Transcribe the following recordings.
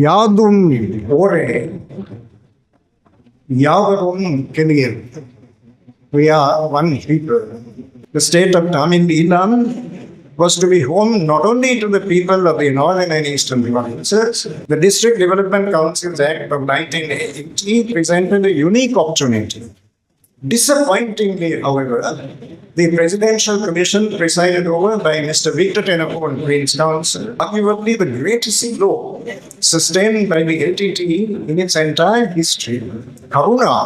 யாதும் ஒரே யாவரும் clear. We are one people. The state of Tamil Nadu was to be home not only to the people of the northern and eastern provinces. The District Development Councils Act of 1980 presented a unique opportunity. Disappointingly, however, the Presidential Commission presided over by Mr. Victor Tenapur and Queen's Council, arguably the greatest blow sustained by the LTT in its entire history, Karuna,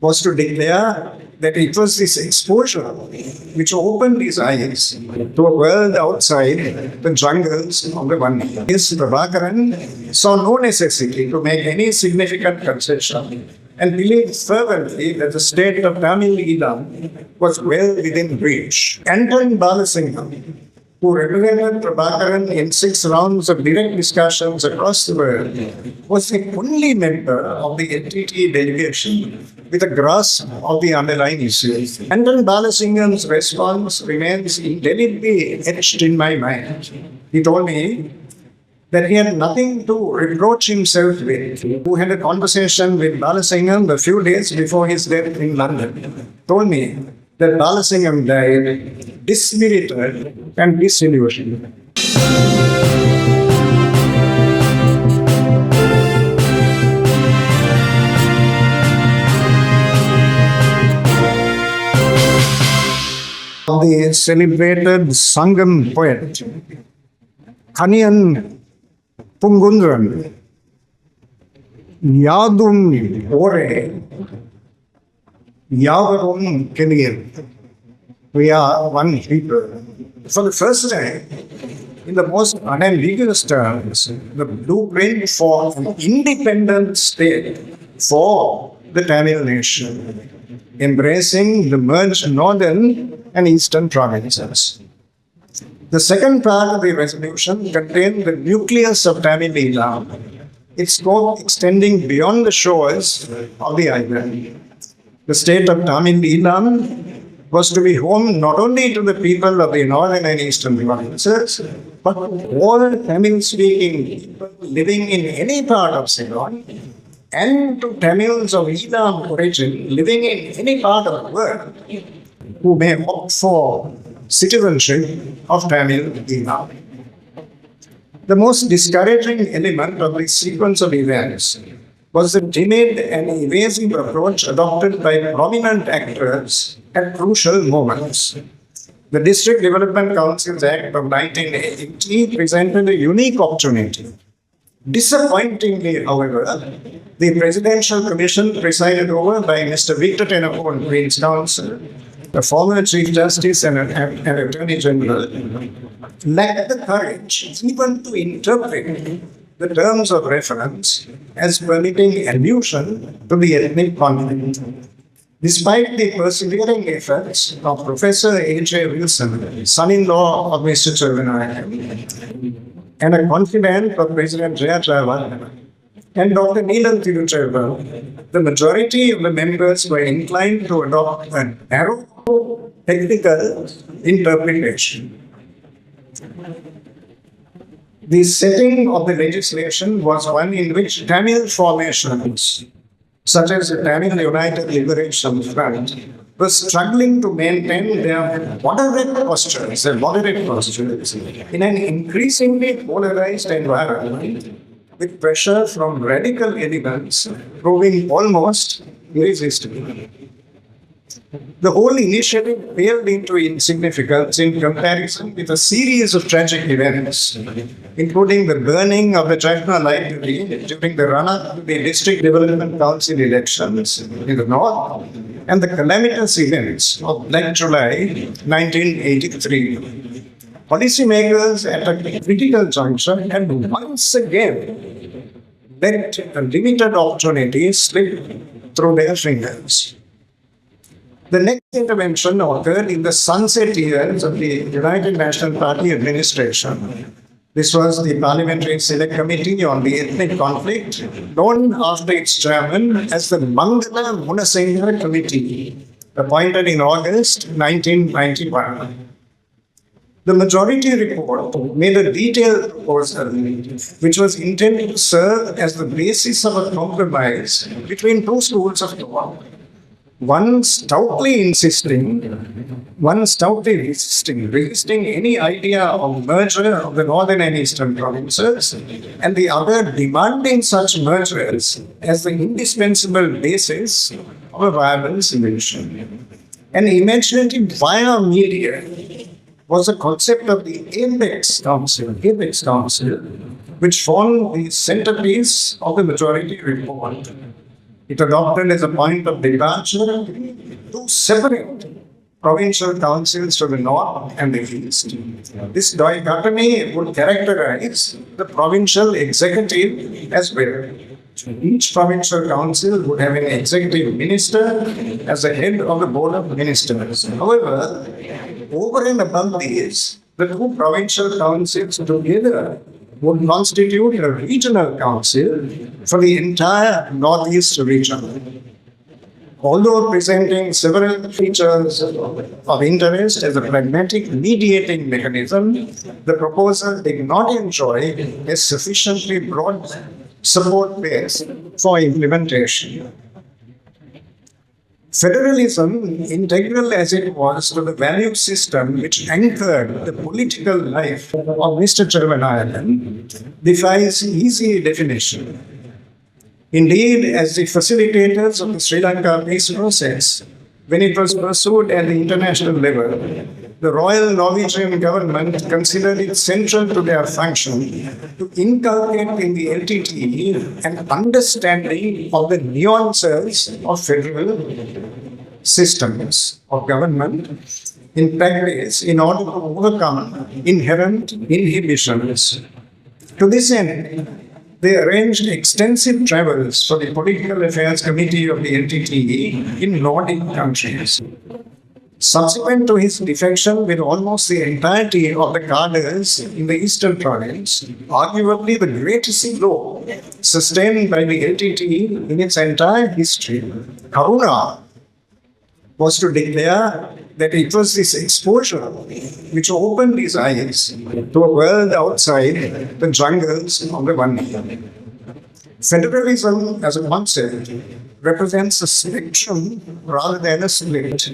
was to declare that it was this exposure which opened his eyes to a world outside the jungles of the one. His Prabhakaran saw no necessity to make any significant concession and believed fervently that the state of Tamil Nadu was well within reach. Anton Balasingham, who represented Prabhakaran in 6 rounds of direct discussions across the world, was the only member of the LTT delegation with a grasp of the underlying issues. Anton Balasingham's response remains indelibly etched in my mind. He told me that he had nothing to reproach himself with. Who had a conversation with Balasingham a few days before his death in London, told me that Balasingham died dispirited and disillusioned. The celebrated Sangam poet Kaniyan Pungundran, Yadum Ore Yavarum Kilir. We are one people. For the first time, in the most unambiguous terms, the blueprint for an independent state for the Tamil nation, embracing the merged northern and eastern provinces. The second part of the resolution contained the nucleus of Tamil Nadu, its scope extending beyond the shores of the island. The state of Tamil Nadu was to be home not only to the people of the northern and eastern provinces, but all Tamil-speaking people living in any part of Ceylon, and to Tamils of Elam origin living in any part of the world who may opt for citizenship of Tamil Nadu. The most discouraging element of this sequence of events was the timid and evasive approach adopted by prominent actors at crucial moments. The District Development Councils Act of 1980 presented a unique opportunity. Disappointingly, however, the Presidential Commission presided over by Mr. Victor Tenapur and Queen's Council, the former Chief Justice and Attorney General, lacked the courage even to interpret the terms of reference as permitting allusion to the ethnic conflict. Despite the persevering efforts of Professor A.J. Wilson, son-in-law of Mr. Tsunami, and a confidant of President Jaffna and Dr. Neelam Tiruchirva, the majority of the members were inclined to adopt a narrow technical interpretation. The setting of the legislation was one in which Tamil formations, such as the Tamil United Liberation Front, were struggling to maintain their moderate postures in an increasingly polarized environment, with pressure from radical elements proving almost irresistible. The whole initiative paled into insignificance in comparison with a series of tragic events, including the burning of the Jaffna library during the run-up to the District Development Council elections in the north, and the calamitous events of Black July 1983. Policymakers at a critical juncture had once again let a limited opportunity slip through their fingers. The next intervention occurred in the sunset years of the United National Party administration. This was the Parliamentary Select Committee on the Ethnic Conflict, known after its chairman as the Mangala Munasinghe Committee, appointed in August 1991. The majority report made a detailed proposal which was intended to serve as the basis of a compromise between two schools of thought. One stoutly resisting any idea of merger of the northern and eastern provinces, and the other demanding such mergers as the indispensable basis of a viable solution. An imaginative via media was the concept of the Apex Council, which formed the centerpiece of the majority report. It adopted as a point of departure two separate provincial councils to the north and the east. This dichotomy would characterize the provincial executive as well. Each provincial council would have an executive minister as the head of the board of ministers. However, over and above these, the two provincial councils together would constitute a regional council for the entire northeast region. Although presenting several features of interest as a pragmatic mediating mechanism, the proposal did not enjoy a sufficiently broad support base for implementation. Federalism, integral as it was to the value system which anchored the political life of Mr. Island, defies easy definition. Indeed, as the facilitators of the Sri Lanka peace process, when it was pursued at the international level, the Royal Norwegian government considered it central to their function to inculcate in the LTTE an understanding of the nuances of federal systems of government in practice in order to overcome inherent inhibitions. To this end, they arranged extensive travels for the Political Affairs Committee of the LTTE in Nordic countries. Subsequent to his defection with almost the entirety of the cadres in the Eastern Province, arguably the greatest blow sustained by the LTTE in its entire history, Karuna was to declare that it was this exposure which opened his eyes to a world outside the jungles of the Vani. Federalism as a concept represents a spectrum rather than a split.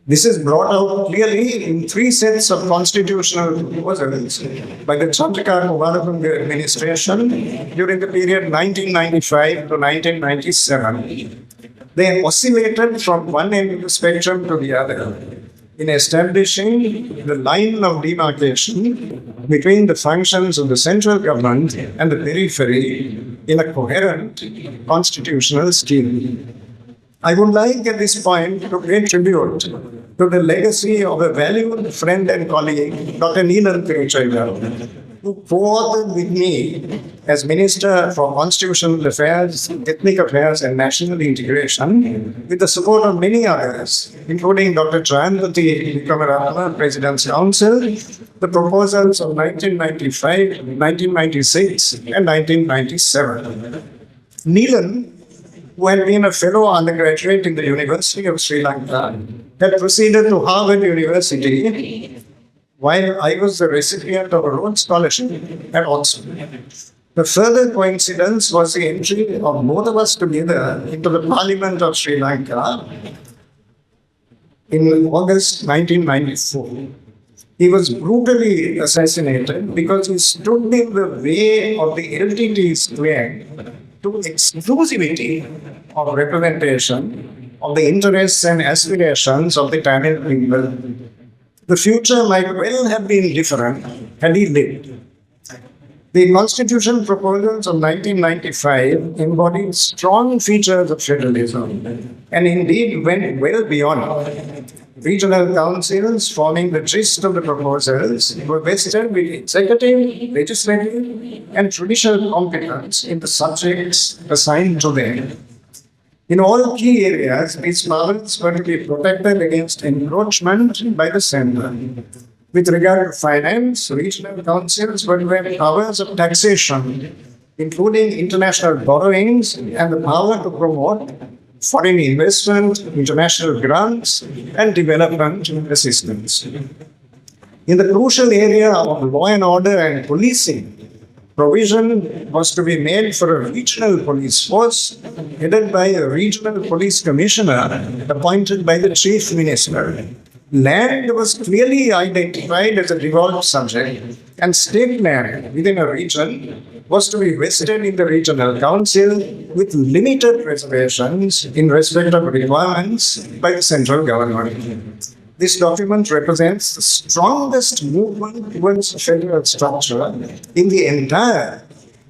This is brought out clearly in three sets of constitutional proposals by the Chandrika Kumaratunga administration during the period 1995 to 1997. They oscillated from one end of the spectrum to the other in establishing the line of demarcation between the functions of the central government and the periphery in a coherent constitutional scheme. I would like at this point to pay tribute to the legacy of a valued friend and colleague, Dr. Neelan Tiruchaiva, who co-authored with me as Minister for Constitutional Affairs, Ethnic Affairs and National Integration, with the support of many others, including Dr. Jayanthi Vikamarama, President's Council, the proposals of 1995, 1996 and 1997. Neelan, who had been a fellow undergraduate in the University of Sri Lanka, had proceeded to Harvard University while I was the recipient of a Rhodes Scholarship at Oxford. The further coincidence was the entry of both of us together into the Parliament of Sri Lanka in August 1994. He was brutally assassinated because he stood in the way of the LTT's claim to exclusivity of representation of the interests and aspirations of the Tamil people. The future might well have been different had he lived. The Constitution proposals of 1995 embodied strong features of federalism and indeed went well beyond. Regional councils forming the gist of the proposals were vested with executive, legislative, and judicial competence in the subjects assigned to them. In all key areas, these powers were to be protected against encroachment by the centre. With regard to finance, regional councils were to have powers of taxation, including international borrowings and the power to promote foreign investment, international grants, and development assistance. In the crucial area of law and order and policing, provision was to be made for a regional police force headed by a regional police commissioner appointed by the chief minister. Land was clearly identified as a devolved subject, and state land within a region was to be vested in the regional council with limited reservations in respect of requirements by the central government. This document represents the strongest movement towards federal structure in the entire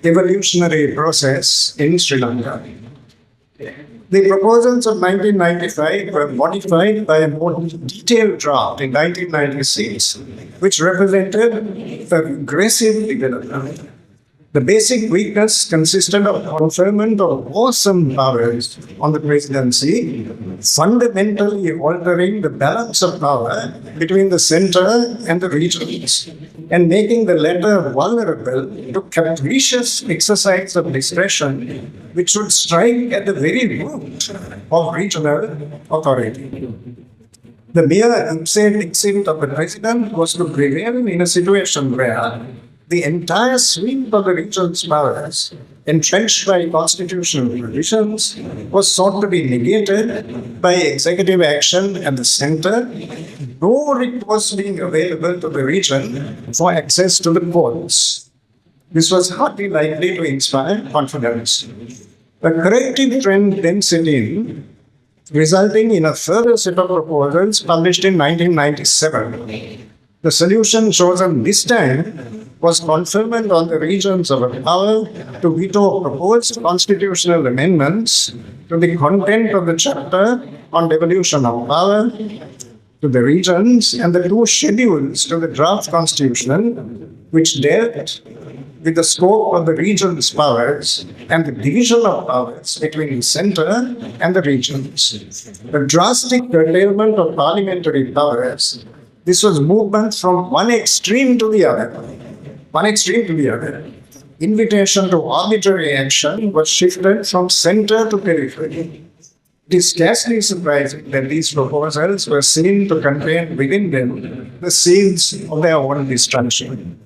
evolutionary process in Sri Lanka. The proposals of 1995 were modified by a more detailed draft in 1996, which represented a regressive development. The basic weakness consisted of conferment of awesome powers on the presidency, fundamentally altering the balance of power between the center and the regions, and making the latter vulnerable to capricious exercise of discretion, which would strike at the very root of regional authority. The mere dixit of the president was to prevail in a situation where the entire sweep of the region's powers, entrenched by constitutional provisions, was sought to be negated by executive action at the center, nor it was being available to the region for access to the courts. This was hardly likely to inspire confidence. A corrective trend then set in, resulting in a further set of proposals published in 1997. The solution chosen this time was conferment on the regions of a power to veto proposed constitutional amendments to the content of the chapter on devolution of power to the regions and the two schedules to the draft constitution which dealt with the scope of the region's powers and the division of powers between the center and the regions. The drastic curtailment of parliamentary powers, this was movement from one extreme to the other. Invitation to arbitrary action was shifted from center to periphery. It is scarcely surprising that these proposals were seen to contain within them the seeds of their own destruction.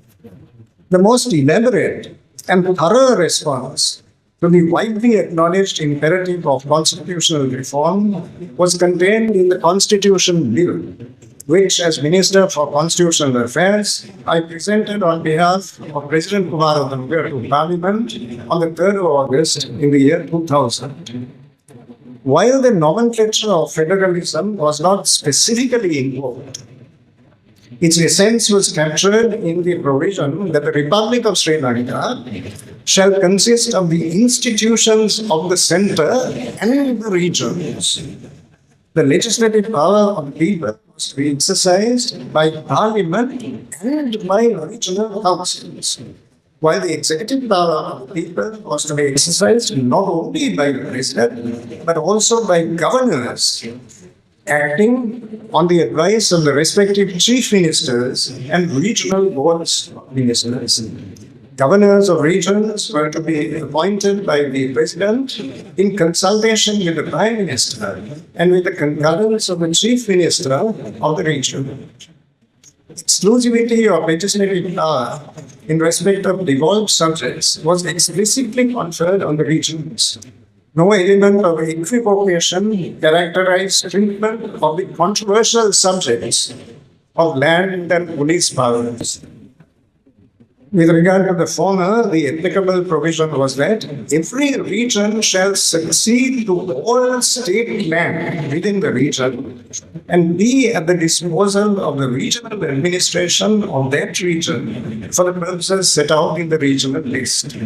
The most elaborate and thorough response to the widely acknowledged imperative of constitutional reform was contained in the Constitution Bill, which, as Minister for Constitutional Affairs, I presented on behalf of President Kumaraganga to Parliament on the 3rd of August in the year 2000. While the nomenclature of federalism was not specifically invoked, its essence was captured in the provision that the Republic of Sri Lanka shall consist of the institutions of the center and the regions. The legislative power of the people was to be exercised by Parliament and by regional councils, while the executive power of the people was to be exercised not only by the President but also by governors, acting on the advice of the respective chief ministers and regional boards of ministers. Governors of regions were to be appointed by the President in consultation with the Prime Minister and with the concurrence of the Chief Minister of the region. Exclusivity of legislative power in respect of devolved subjects was explicitly conferred on the regions. No element of equivocation characterized treatment of the controversial subjects of land and police powers. With regard to the former, the applicable provision was that every region shall succeed to all state land within the region and be at the disposal of the regional administration of that region for the purposes set out in the regional list.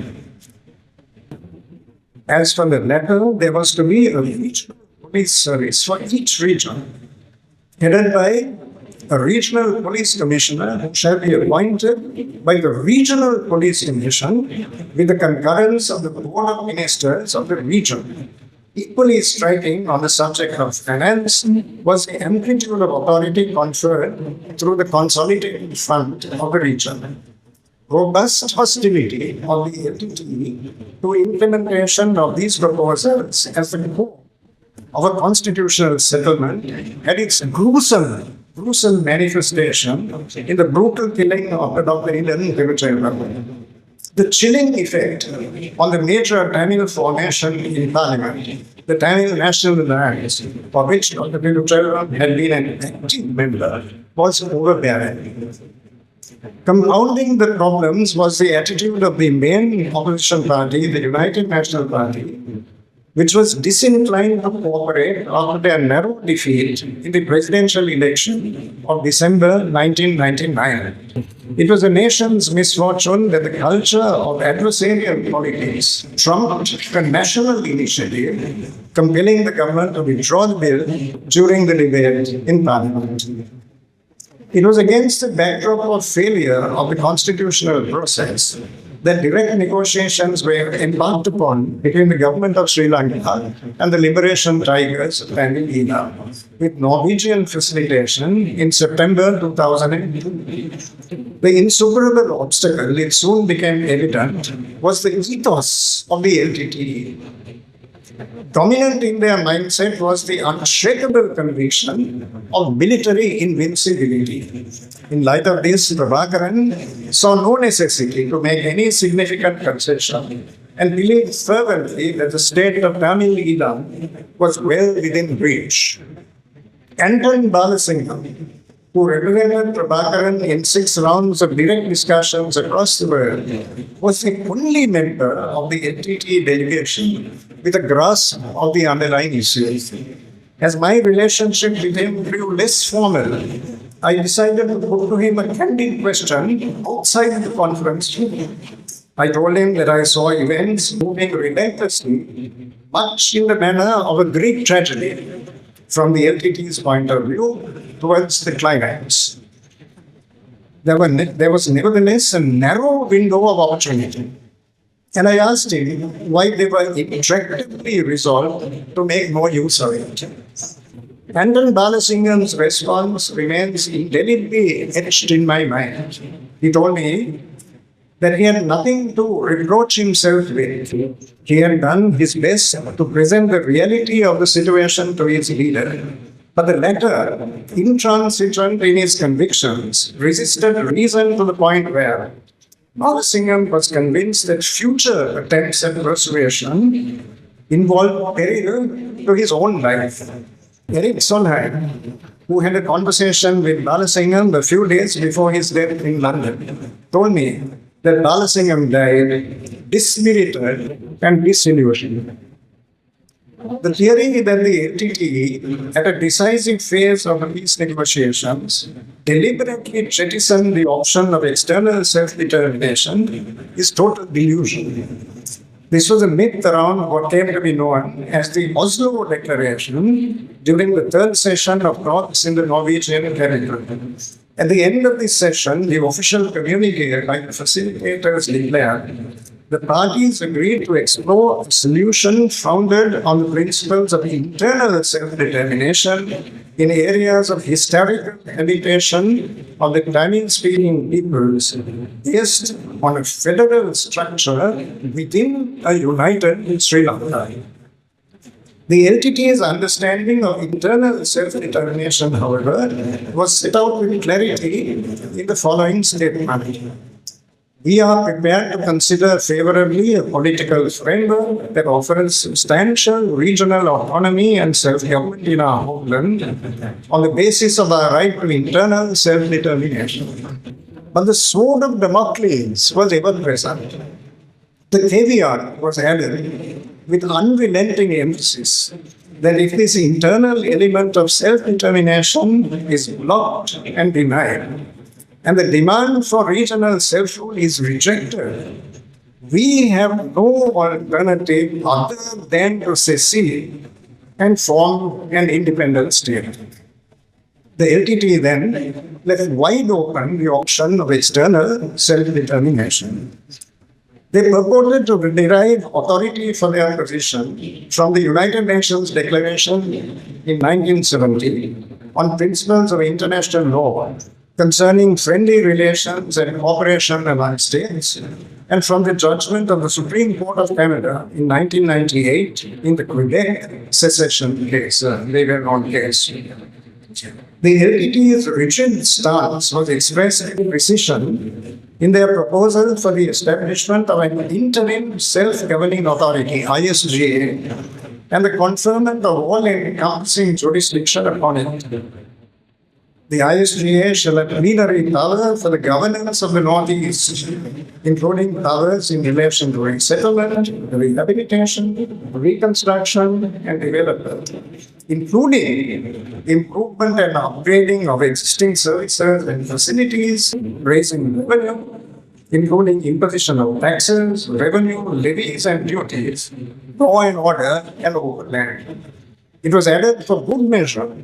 As for the latter, there was to be a regional police service for each region, headed by a regional police commissioner who shall be appointed by the regional police commission with the concurrence of the board of ministers of the region. Equally striking on the subject of finance was the amplitude of authority conferred through the consolidated fund of the region. Robust hostility of the LTT to implementation of these proposals as the core of a constitutional settlement had its gruesome gruesome manifestation in the brutal killing of the Dr. Ilan Tiruchayapalli. The chilling effect on the major Tamil formation in Parliament, the Tamil National Alliance, for which Dr. Tiruchayapalli had been an active member, was overbearing. Compounding the problems was the attitude of the main opposition party, the United National Party, which was disinclined to cooperate after their narrow defeat in the presidential election of December 1999. It was the nation's misfortune that the culture of adversarial politics trumped a national initiative compelling the government to withdraw the bill during the debate in Parliament. It was against the backdrop of failure of the constitutional process that direct negotiations were embarked upon between the government of Sri Lanka and the Liberation Tigers of Tamil Nadu, with Norwegian facilitation in September 2002. The insuperable obstacle, it soon became evident, was the ethos of the LTTE. Dominant in their mindset was the unshakable conviction of military invincibility. In light of this, Prabhakaran saw no necessity to make any significant concession and believed fervently that the state of Tamil Nadu was well within reach. Anton Balasingham, who represented Prabhakaran in 6 rounds of direct discussions across the world, was the only member of the LTTE delegation with a grasp of the underlying issues. As my relationship with him grew less formal, I decided to put to him a candid question outside the conference room. I told him that I saw events moving relentlessly, much in the manner of a Greek tragedy, from the LTT's point of view, towards the climax. There was nevertheless a narrow window of opportunity. And I asked him why they were intractably resolved to make more use of it. Anton Balasingham's response remains indelibly etched in my mind. He told me that he had nothing to reproach himself with. He had done his best to present the reality of the situation to his leader. But the latter, intransigent in his convictions, resisted reason to the point where Balasingham was convinced that future attempts at persuasion involved peril to his own life. Eric Solheim, who had a conversation with Balasingham a few days before his death in London, told me that Balasingham died dispirited and disillusioned. The theory that the LTTE, at a decisive phase of the peace negotiations, deliberately jettisoned the option of external self-determination is total delusion. This was a myth around what came to be known as the Oslo Declaration during the 3rd session of talks in the Norwegian capital. At the end of this session, the official communique by the facilitators declared the parties agreed to explore a solution founded on the principles of internal self-determination in areas of historical habitation of the Tamil-speaking peoples based on a federal structure within a united Sri Lanka. The LTT's understanding of internal self-determination, however, was set out with clarity in the following statement. We are prepared to consider favorably a political framework that offers substantial regional autonomy and self-government in our homeland on the basis of our right to internal self-determination. But the sword of Damocles was ever present. The caveat was added with unrelenting emphasis that if this internal element of self-determination is blocked and denied, and the demand for regional self-rule is rejected, we have no alternative other than to secede and form an independent state. The LTT then left wide open the option of external self-determination. They purported to derive authority for their position from the United Nations Declaration in 1970 on principles of international law concerning friendly relations and cooperation among states, and from the judgment of the Supreme Court of Canada in 1998 in the Quebec secession case, very well-known case. The LTT's rigid stance was expressed with precision in their proposal for the establishment of an interim self-governing authority, ISGA, and the conferment of all-encompassing jurisdiction upon it. The ISGA shall have plenary power for the governance of the Northeast, including powers in relation to resettlement, rehabilitation, reconstruction, and development, including improvement and upgrading of existing services and facilities, raising revenue, including imposition of taxes, revenue, levies, and duties, law and order, and overland. It was added for good measure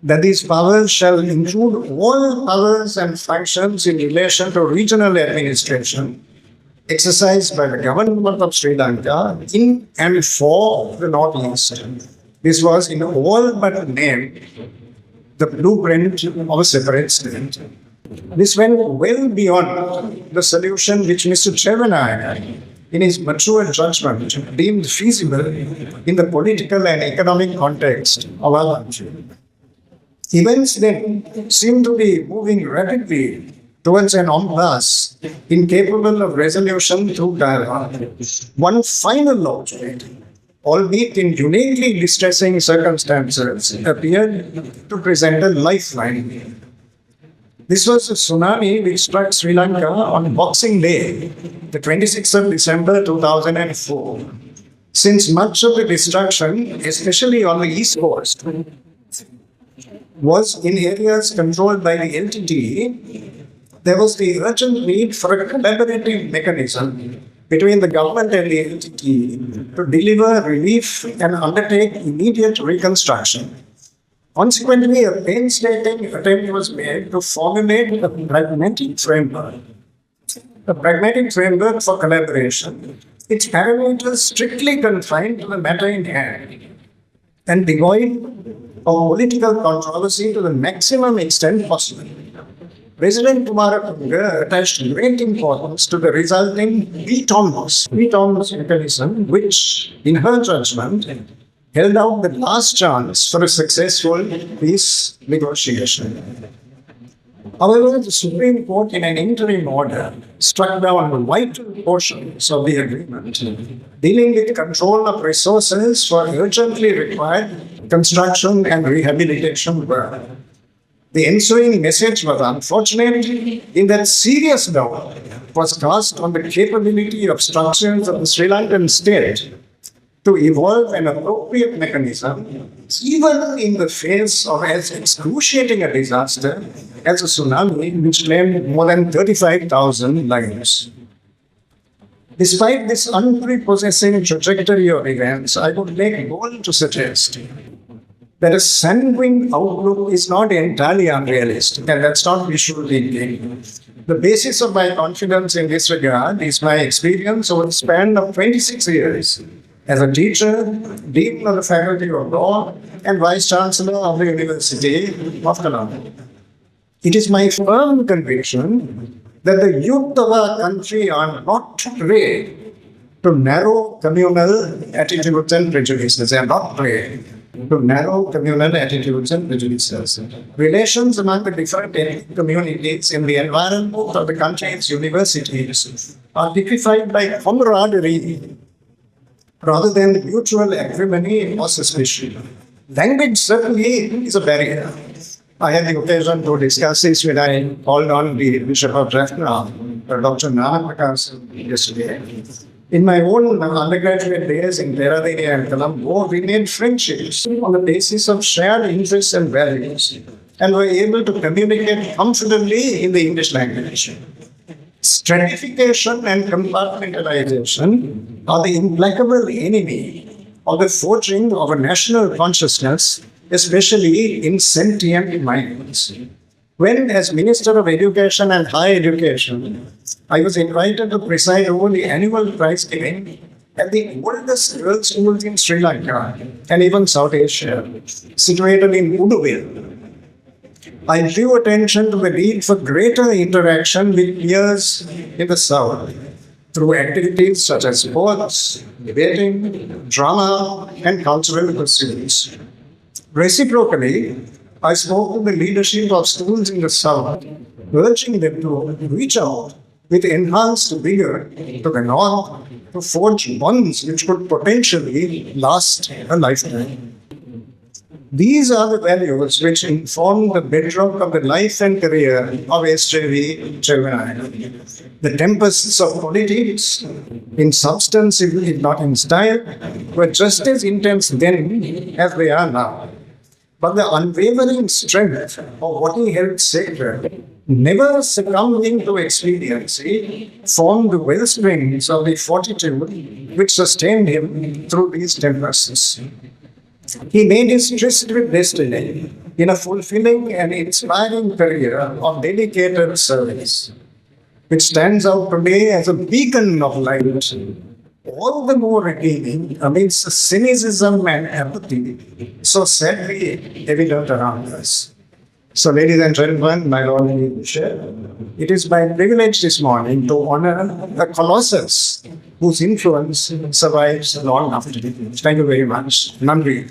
that these powers shall include all powers and functions in relation to regional administration exercised by the government of Sri Lanka in and for the Northeast. This was in all but name the blueprint of a separate state. This went well beyond the solution which Mr. Jaffna, in his mature judgment, deemed feasible in the political and economic context of our country. Events then seem to be moving rapidly towards an impasse incapable of resolution through dialogue. One final object, albeit in uniquely distressing circumstances, appeared to present a lifeline. This was a tsunami which struck Sri Lanka on Boxing Day, the 26th of December 2004. Since much of the destruction, especially on the east coast, was in areas controlled by the LTTE, there was the urgent need for a collaborative mechanism between the government and the LTTE to deliver relief and undertake immediate reconstruction. Consequently, a painstaking attempt was made to formulate a pragmatic framework for collaboration, its parameters strictly confined to the matter in hand and devoid of political controversy to the maximum extent possible. President Kumaratunga attached great importance to the resulting VTOMS mechanism, which, in her judgment, held out the last chance for a successful peace negotiation. However, the Supreme Court, in an interim order, struck down vital portions of the agreement, dealing with control of resources for urgently required construction and rehabilitation work. The ensuing message was unfortunate in that serious doubt was cast on the capability of structures of the Sri Lankan state to evolve an appropriate mechanism, even in the face of as excruciating a disaster as a tsunami which claimed more than 35,000 lives. Despite this unprepossessing trajectory of events, I would make bold to suggest that a sanguine outlook is not entirely unrealistic, and that's not wishful thinking. The basis of my confidence in this regard is my experience over the span of 26 years as a teacher, Dean of the Faculty of Law, and Vice Chancellor of the University of Colombo. It is my firm conviction that the youth of our country are not prey to narrow communal attitudes and prejudices. They are not prey to narrow communal attitudes and prejudices. Relations among the different ethnic communities in the environment of the country's universities are typified by camaraderie rather than mutual acrimony or suspicion. Language certainly is a barrier. I had the occasion to discuss this when I called on the Bishop of Jaffna, Dr. Nanak, yesterday. In my own undergraduate days in Peradeniya and Colombo, we made friendships on the basis of shared interests and values and were able to communicate comfortably in the English language. Stratification and compartmentalization are the implacable enemy of the forging of a national consciousness, especially in sentient minds. When, as Minister of Education and Higher Education, I was invited to preside over the annual prize giving at the oldest girls' schools in Sri Lanka and even South Asia, situated in Uduville, I drew attention to the need for greater interaction with peers in the South through activities such as sports, debating, drama, and cultural pursuits. Reciprocally, I spoke to the leadership of schools in the South, urging them to reach out with enhanced vigor to the North to forge bonds which could potentially last a lifetime. These are the values which inform the bedrock of the life and career of SJV Jaffna. The tempests of politics, in substance if not in style, were just as intense then as they are now. But the unwavering strength of what he held sacred, never succumbing to expediency, formed the wellsprings of the fortitude which sustained him through these tempests. He made his tryst with destiny in a fulfilling and inspiring career of dedicated service, which stands out today as a beacon of light, all the more redeeming amidst the cynicism and apathy so sadly evident around us. So, ladies and gentlemen, my Lord and Bishop, it is my privilege this morning to honor a colossus whose influence survives long after. Thank you very much. Nandri.